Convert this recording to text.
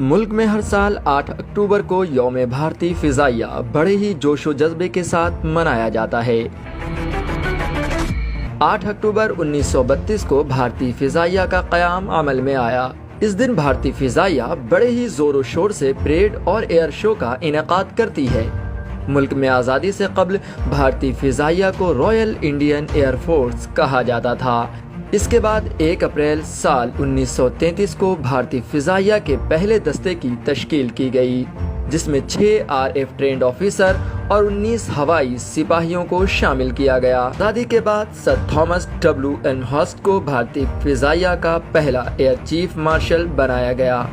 मुल्क में हर साल 8 अक्टूबर को यौम भारतीय फिजाइया बड़े ही जोशो जज्बे के साथ मनाया जाता है। 8 अक्टूबर 1932 को भारतीय फिजाइया का क़याम अमल में आया। इस दिन भारतीय फिजाइया बड़े ही जोरों शोर से परेड और एयर शो का इनेकाद करती है। मुल्क में आज़ादी से कबल भारतीय फिजाइया को रॉयल इंडियन एयर फोर्स कहा जाता था। इसके बाद 1 अप्रैल साल 1933 को भारतीय फिजाइया के पहले दस्ते की तश्कील की गई, जिसमें 6 RF ट्रेंड ऑफिसर और 19 हवाई सिपाहियों को शामिल किया गया। आज़ादी के बाद सर थॉमस W.N. हॉस्ट को भारतीय फिजाइया का पहला एयर चीफ मार्शल बनाया गया।